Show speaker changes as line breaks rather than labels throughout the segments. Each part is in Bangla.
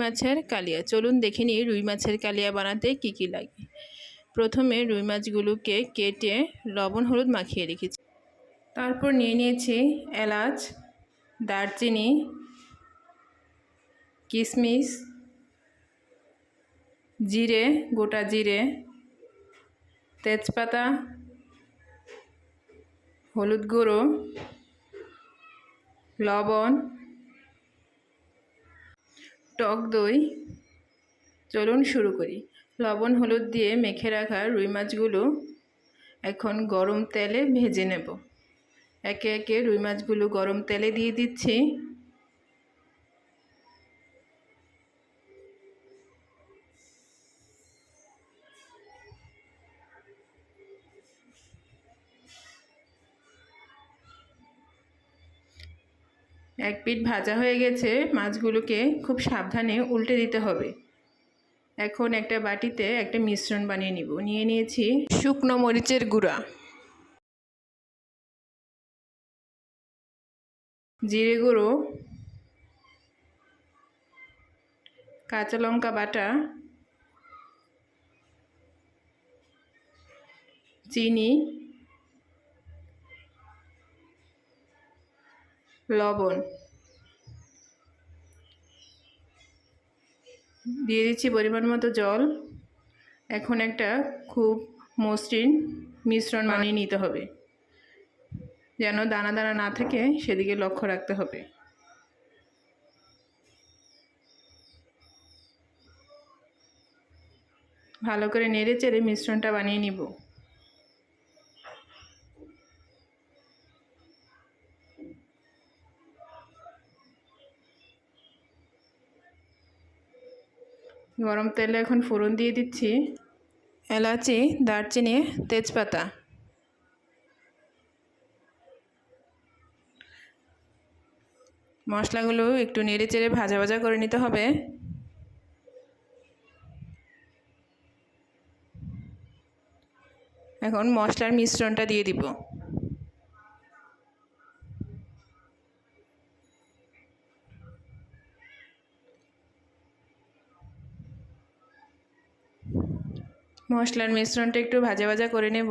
মাছের কালিয়া। চলুন দেখে নিই রুই মাছের কালিয়া বানাতে কি কি লাগে। প্রথমে রুই মাছগুলোকে কেটে লবণ হলুদ মাখিয়ে রেখেছি। তারপর নিয়ে নিয়েছি এলাচ, দারচিনি, কিশমিশ, জিরে, গোটা জিরে, তেজপাতা, হলুদ গুঁড়ো, লবণ, টক দই। চলুন শুরু করি। লবণ হলুদ দিয়ে মেখে রাখা রুই মাছগুলো এখন গরম তেলে ভেজে নেব। একে একে রুই মাছগুলো গরম তেলে দিয়ে দিচ্ছি। এক পিঠ ভাজা হয়ে গেছে, মাছগুলোকে খুব সাবধানে উল্টে দিতে হবে। এখন একটা বাটিতে একটা মিশ্রণ বানিয়ে নিব। নিয়ে নিয়েছি শুকনো মরিচের গুঁড়া, জিরে গুঁড়ো, কাঁচা লঙ্কা বাটা, চিনি, লবণ দিয়ে দিচ্ছি পরিমাণ মতো জল। এখন একটা খুব মসৃণ মিশ্রণ বানিয়ে নিতে হবে, যেন দানা দানা না থাকে সেদিকে লক্ষ্য রাখতে হবে। ভালো করে নেড়ে চেড়ে মিশ্রণটা বানিয়ে নিব। গরম তেলে এখন ফোড়ন দিয়ে দিচ্ছি এলাচি, দারচিনি, তেজপাতা। মশলাগুলো একটু নেড়ে চেড়ে ভাজা ভাজা করে নিতে হবে। এখন মশলার মিশ্রণটা দিয়ে দিব। মশলার মিশ্রণটা একটু ভাজা ভাজা করে নেব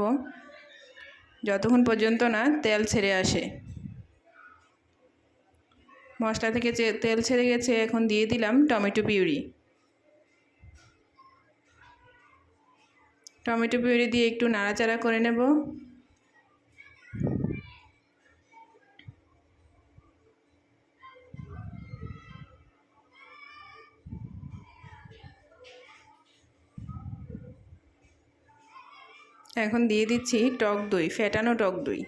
যতক্ষণ পর্যন্ত না তেল ছেড়ে আসে। মশলা থেকে তেল ছেড়ে গেছে, এখন দিয়ে দিলাম টমেটো পিউরি। টমেটো পিউরি দিয়ে একটু নাড়াচাড়া করে নেব। এখন দিয়ে দিচ্ছি টক দই, ফেটানো টক দই।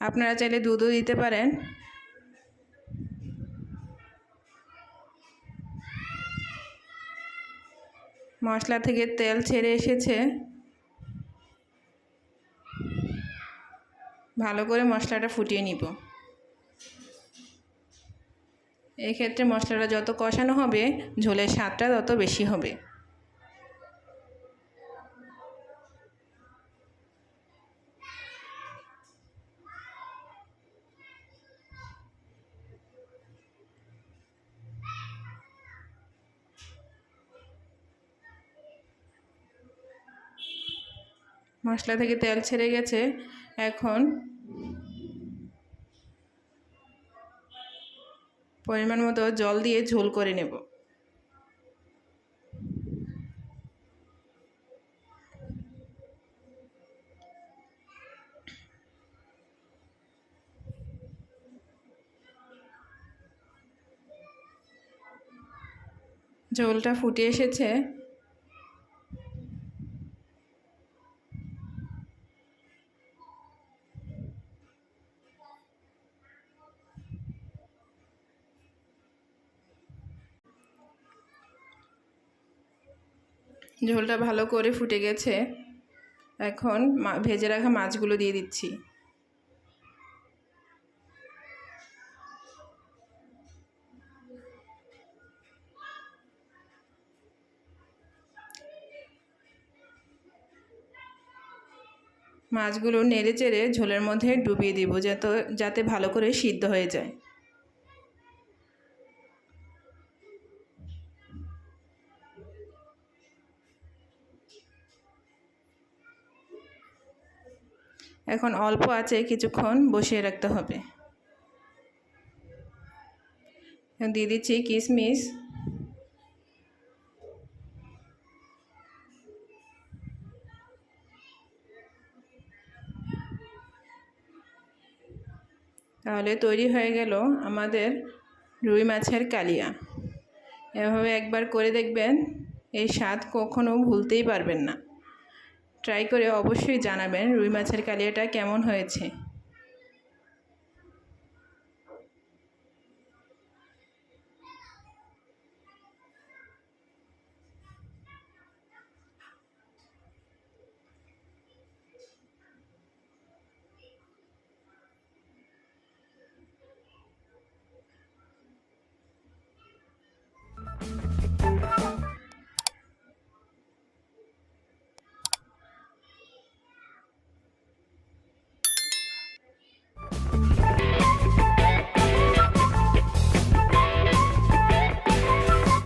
আপনারা চাইলে দুধও দিতে পারেন। মশলা থেকে তেল ছেড়ে এসেছে। ভালো করে মশলাটা ফুটিয়ে নিব। এই ক্ষেত্রে মশলাটা যত কষানো হবে ঝোলের স্বাদটা তত বেশি হবে। মশলা থেকে তেল ছেড়ে গেছে, এখন পরিমাণ মতো জল দিয়ে ঝোল করে নেব। ঝোলটা ফুটে এসেছে। ঝোলটা ভালো করে ফুটে গেছে, এখন ভেজে রাখা মাছগুলো দিয়ে দিচ্ছি। মাছগুলো নেড়ে চেড়ে ঝোলের মধ্যে ডুবিয়ে দিব, যাতে ভালো করে সিদ্ধ হয়ে যায়। এখন অল্প আঁচে কিছুক্ষণ বসিয়ে রাখতে হবে। দিয়ে দিচ্ছি কিশমিশ, তাহলে তৈরি হয়ে গেল আমাদের রুই মাছের কালিয়া। এভাবে একবার করে দেখবেন, এই স্বাদ কখনো ভুলতেই পারবেন না। ট্রাই করে অবশ্যই জানাবেন রুই মাছের কালিয়াটা কেমন হয়েছে।